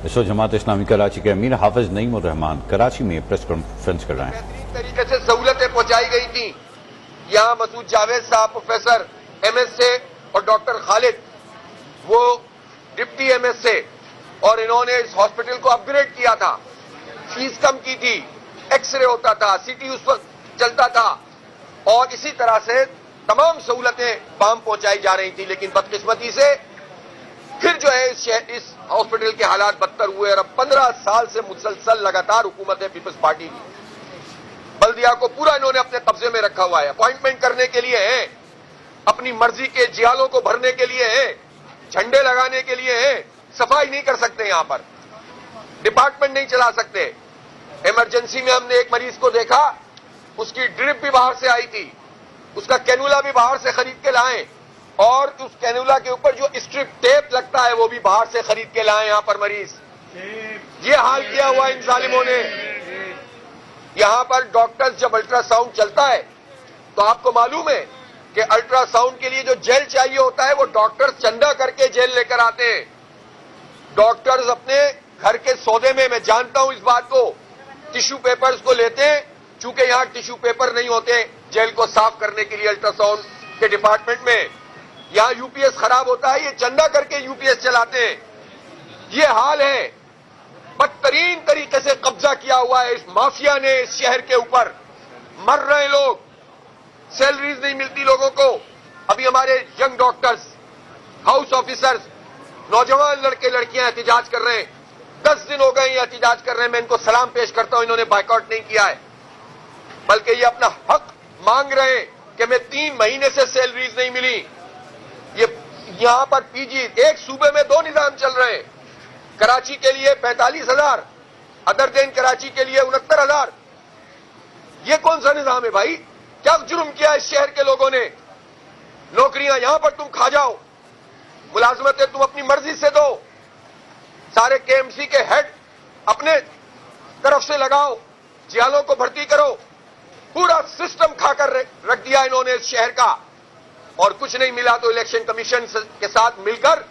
इस वक्त जमात इस्लामी कराची के अमीर हाफिज नईम उर रहमान कराची में प्रेस कॉन्फ्रेंस कर रहे हैं। बेहतरीन तरीके से सहूलतें पहुंचाई गई थी। यहाँ मसूद जावेद साहब प्रोफेसर एमएस से और डॉक्टर खालिद वो डिप्टी एमएस से, और इन्होंने इस हॉस्पिटल को अपग्रेड किया था। फीस कम की थी, एक्सरे होता था, सीटी उस वक्त चलता था, और इसी तरह से तमाम सहूलतें बाम पहुंचाई जा रही थी। लेकिन बदकिस्मती से फिर जो है इस हॉस्पिटल के हालात बदतर हुए, और अब 15 साल से मुसलसल लगातार हुकूमत है पीपल्स पार्टी की। बल्दिया को पूरा इन्होंने अपने कब्जे में रखा हुआ है। अपॉइंटमेंट करने के लिए है, अपनी मर्जी के जियालों को भरने के लिए है, झंडे लगाने के लिए है। सफाई नहीं कर सकते, यहां पर डिपार्टमेंट नहीं चला सकते। इमरजेंसी में हमने एक मरीज को देखा, उसकी ड्रिप भी बाहर से आई थी, उसका कैनुला भी बाहर से खरीद के लाए, और उस कैनुला के ऊपर जो स्ट्रिप टेप लगता है वो भी बाहर से खरीद के लाए यहां पर मरीज। ये हाल किया हुआ इन जालिमों ने। यहां पर डॉक्टर्स जब अल्ट्रासाउंड चलता है तो आपको मालूम है कि अल्ट्रासाउंड के लिए जो जेल चाहिए होता है वो डॉक्टर्स चंदा करके जेल लेकर आते हैं। डॉक्टर्स अपने घर के सौदे में, मैं जानता हूं इस बात को, टिश्यू पेपर्स को लेते हैं। चूंकि यहां टिश्यू पेपर नहीं होते जेल को साफ करने के लिए अल्ट्रासाउंड के डिपार्टमेंट में, यहां यूपीएस खराब होता है, ये चंदा करके यूपीएस चलाते हैं। ये हाल है। बदतरीन तरीके से कब्जा किया हुआ है इस माफिया ने इस शहर के ऊपर। मर रहे लोग, सैलरीज नहीं मिलती लोगों को। अभी हमारे यंग डॉक्टर्स, हाउस ऑफिसर्स, नौजवान लड़के लड़कियां एहतिजाज कर रहे हैं। 10 दिन हो गए ये एहतिजाज कर रहे हैं। मैं इनको सलाम पेश करता हूं, इन्होंने बायकॉट नहीं किया है, बल्कि ये अपना हक मांग रहे हैं कि मैं 3 महीने से सैलरीज नहीं मिली। ये यहां पर पीजी, एक सूबे में 2 निजाम चल रहे हैं। कराची के लिए 45,000, अदर दिन कराची के लिए 69,000। ये कौन सा निजाम है भाई? क्या जुर्म किया इस शहर के लोगों ने? नौकरियां यहां पर तुम खा जाओ, मुलाजमतें तुम अपनी मर्जी से दो, सारे केएमसी के हेड अपने तरफ से लगाओ, जियालों को भर्ती करो। पूरा सिस्टम खाकर रख दिया इन्होंने इस शहर का, और कुछ नहीं मिला तो इलेक्शन कमीशन के साथ मिलकर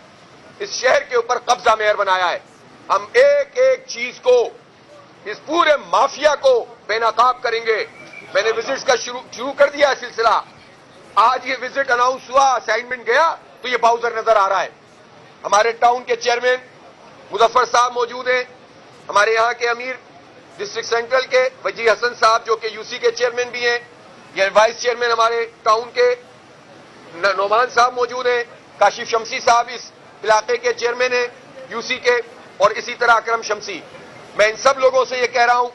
इस शहर के ऊपर कब्जा मेहर बनाया है। हम एक एक चीज को, इस पूरे माफिया को बेनकाब करेंगे। मैंने विजिट्स का शुरू कर दिया है सिलसिला। आज ये विजिट अनाउंस हुआ, असाइनमेंट गया तो ये बाउजर नजर आ रहा है। हमारे टाउन के चेयरमैन मुजफ्फर साहब मौजूद हैं, हमारे यहां के अमीर डिस्ट्रिक्ट सेंट्रल के वजी हसन साहब जो कि यूसी के चेयरमैन भी हैं, ये वाइस चेयरमैन हमारे टाउन के नोमान साहब मौजूद हैं, काशिफ शमसी साहब इस इलाके के चेयरमैन हैं यूसी के, और इसी तरह अकरम शमसी। मैं इन सब लोगों से ये कह रहा हूं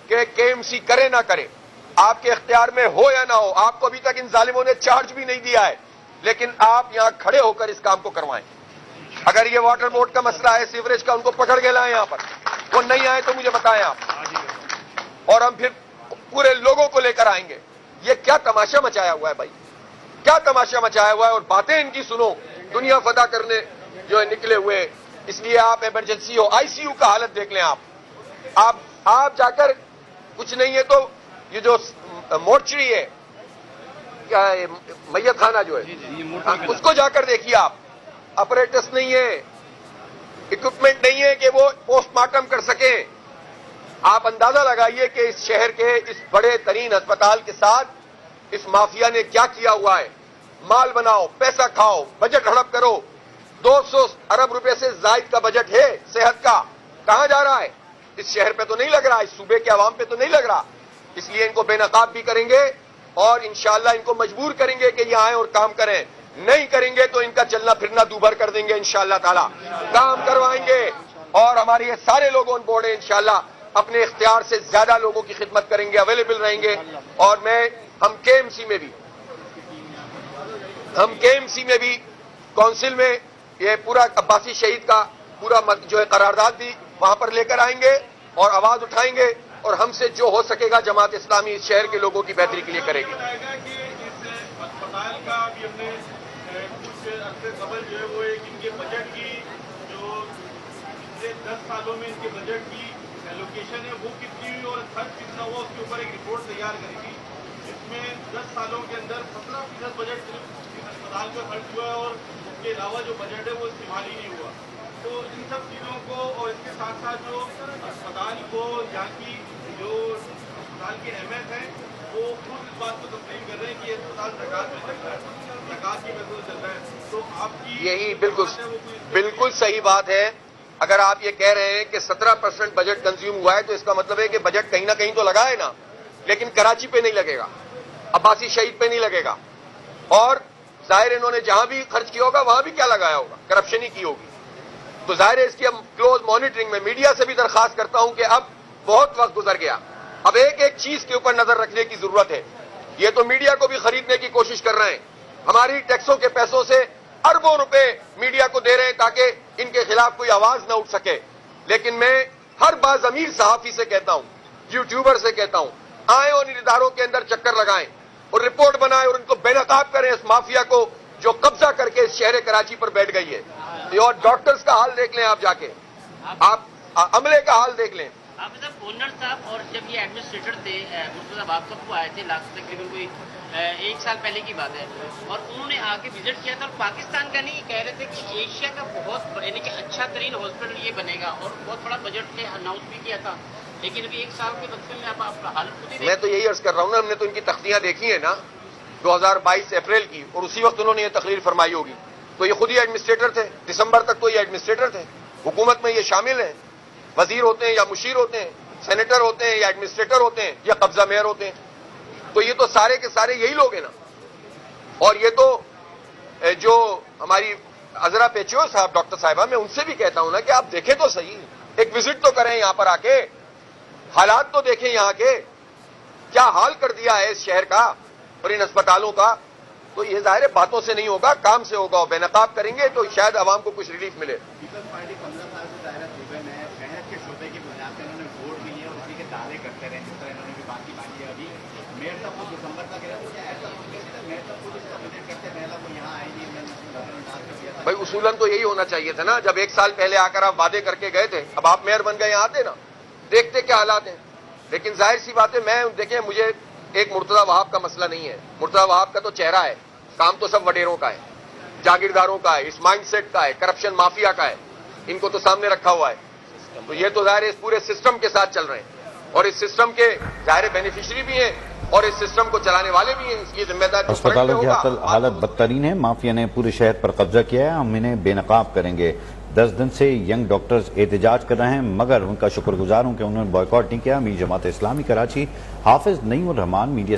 कि केएमसी करे ना करे, आपके इख्तियार में हो या ना हो, आपको अभी तक इन जालिमों ने चार्ज भी नहीं दिया है, लेकिन आप यहां खड़े होकर इस काम को करवाएं। अगर ये वाटर बोर्ड का मसला है, सीवरेज का, उनको पकड़ के लाएं यहां पर। वो नहीं आए तो मुझे बताएं आप, और हम फिर पूरे लोगों को लेकर आएंगे। ये क्या तमाशा मचाया हुआ है भाई, क्या तमाशा मचाया हुआ है। और बातें इनकी सुनो, दुनिया फदा करने जो है निकले हुए। इसलिए आप इमरजेंसी हो, आईसीयू का हालत देख लें। आप जाकर, कुछ नहीं है तो ये जो मोर्चरी है, क्या है, मैयत खाना जो है, उसको जाकर देखिए आप। ऑपरेटर्स नहीं है, इक्विपमेंट नहीं है कि वो पोस्टमार्टम कर सके। आप अंदाजा लगाइए कि इस शहर के इस बड़े तरीन अस्पताल के साथ इस माफिया ने क्या किया हुआ है। माल बनाओ, पैसा खाओ, बजट हड़प करो। 200 अरब रुपए से जायद का बजट है सेहत का, कहां जा रहा है? इस शहर पे तो नहीं लग रहा, इस सूबे के अवाम पे तो नहीं लग रहा। इसलिए इनको बेनकाब भी करेंगे, और इंशाअल्लाह इनको मजबूर करेंगे कि ये आए और काम करें। नहीं करेंगे तो इनका चलना फिरना दूभर कर देंगे इंशाअल्लाह ताला। काम करवाएंगे, और हमारे ये सारे लोग ऑन बोर्ड है इंशाअल्लाह। अपने इख्तियार से ज्यादा लोगों की खिदमत करेंगे, अवेलेबल रहेंगे। और हम केएमसी में भी काउंसिल में ये पूरा अब्बासी शहीद का पूरा जो है करारदाद भी वहां पर लेकर आएंगे और आवाज उठाएंगे, और हमसे जो हो सकेगा जमात इस्लामी इस शहर के लोगों की बेहतरी के लिए करेगी। अस्पताल का भी हमने कुछ अरसे कबल जो है वो एक इनके बजट की, जो पिछले 10 सालों में इनके बजट की एलोकेशन है वो कितनी हुई और खर्च कितना हुआ, उसके ऊपर एक रिपोर्ट तैयार करेगी। इसमें 10 सालों के अंदर 17% बजट सिर्फ अस्पताल का खर्च हुआ है, और उसके अलावा जो बजट है वो इस्तेमाल ही नहीं हुआ। तो इन सब चीज़ों को और इसके साथ साथ जो अस्पताल को यहाँ की जो अस्पताल के एमएस हैं वो खुद इस बात को तस्लीम कर रहे हैं कि ये अस्पताल ज़कात में चल रहा है, ज़कात की वजह से चल रहा है। तो आपकी यही बिल्कुल सही बात है। अगर आप ये कह रहे हैं कि 17% बजट कंज्यूम हुआ है तो इसका मतलब है कि बजट कहीं ना कहीं तो लगा है ना, लेकिन कराची पे नहीं लगेगा, अब्बासी शहीद पे नहीं लगेगा, और जाहिर इन्होंने जहां भी खर्च किया होगा वहां भी क्या लगाया होगा, करप्शन ही की होगी। तो जाहिर है इसकी हम क्लोज मॉनिटरिंग में मीडिया से भी दरखास्त करता हूं कि अब बहुत वक्त गुजर गया, अब एक एक चीज के ऊपर नजर रखने की जरूरत है। ये तो मीडिया को भी खरीदने की कोशिश कर रहे हैं, हमारी टैक्सों के पैसों से अरबों रुपए मीडिया को दे रहे हैं ताकि इनके खिलाफ कोई आवाज न उठ सके। लेकिन मैं हर बाज़मीर सहाफी से कहता हूं, यूट्यूबर से कहता हूं, आए और इन इदारों के अंदर चक्कर लगाएं और रिपोर्ट बनाएं और इनको बेनकाब करें इस माफिया को जो कब्जा करके इस शहर कराची पर बैठ गई है। और डॉक्टर्स का हाल देख लें आप जाके, आप अमले का हाल देख लें। आप साहब ओनर साहब और जब ये एडमिनिस्ट्रेटर थे मुर्तजा बाप को आए थे लास्ट तकरीबन कोई 1 साल पहले की बात है, और उन्होंने आके विजिट किया था और पाकिस्तान का नहीं कह रहे थे कि एशिया का बहुत यानी कि अच्छा तरीन हॉस्पिटल ये बनेगा और बहुत बड़ा बजट से अनाउंस भी किया था, लेकिन अभी 1 साल के वक्त में आप आपका हाल खुद ही। मैं तो यही अर्ज कर रहा हूँ ना, हमने तो इनकी तख्तियां देखी है ना 2022 अप्रैल की, और उसी वक्त उन्होंने ये तकरीर फरमाई होगी। तो ये खुद ही एडमिनिस्ट्रेटर थे, दिसंबर तक तो ये एडमिनिस्ट्रेटर थे, हुकूमत में ये शामिल है, वजीर होते हैं या मुशीर होते हैं, सेनेटर होते हैं या एडमिनिस्ट्रेटर होते हैं या कब्जा मेयर होते हैं। तो ये तो सारे के सारे यही लोग हैं ना। और ये तो जो हमारी अजरा पेचियो साहब डॉक्टर साहिबा, मैं उनसे भी कहता हूं ना कि आप देखें तो सही, एक विजिट तो करें यहां पर आके, हालात तो देखें यहां के, क्या हाल कर दिया है इस शहर का और इन अस्पतालों का। तो ये जाहिर है बातों से नहीं होगा, काम से होगा, और बेनकाब करेंगे तो शायद आवाम को कुछ रिलीफ मिले। पीपल्स पार्टी 15 साल से दायरा सूबे में शहर के शोबे की बुनियाद पर इन्होंने वोट भी लिए और उसी के दावे करते रहे, जिस तरह इन्होंने भी बाकी मांगी है। अभी मेयर साहब को दिसंबर तक गया तो क्या ऐसा मेयर साहब खुद इसका विजिट करते पहला वो यहाँ आएंगे, मैंने भाई उसूलन तो यही होना चाहिए था ना, जब 1 साल पहले आकर आप वादे करके गए थे, अब आप मेयर बन गए, यहाँ आते ना, देखते क्या हालात हैं। लेकिन जाहिर सी बात है, मैं देखें मुझे एक मुर्तजा वहाब का मसला नहीं है, मुर्तजा वहाब का तो चेहरा है, काम तो सब वडेरों का है, जागीरदारों का है, इस माइंडसेट का है, करप्शन माफिया का है, इनको तो सामने रखा हुआ है। तो ये तो जाहिर इस पूरे सिस्टम के साथ चल रहे हैं और इस सिस्टम के जाहिर बेनिफिशियरी भी हैं और इस सिस्टम को चलाने वाले भी हैं। इसकी जिम्मेदारी अस्पतालों की हालत बदतरीन है, माफिया ने पूरे शहर पर कब्जा किया है, हम इन्हें बेनकाब करेंगे। 10 दिन से यंग डॉक्टर्स एहतजाज कर रहे हैं, मगर उनका शुक्रगुजार हूं कि उन्होंने बॉयकॉट नहीं किया। अमीर जमात इस्लामी कराची हाफिज नईमुर रहमान मीडिया से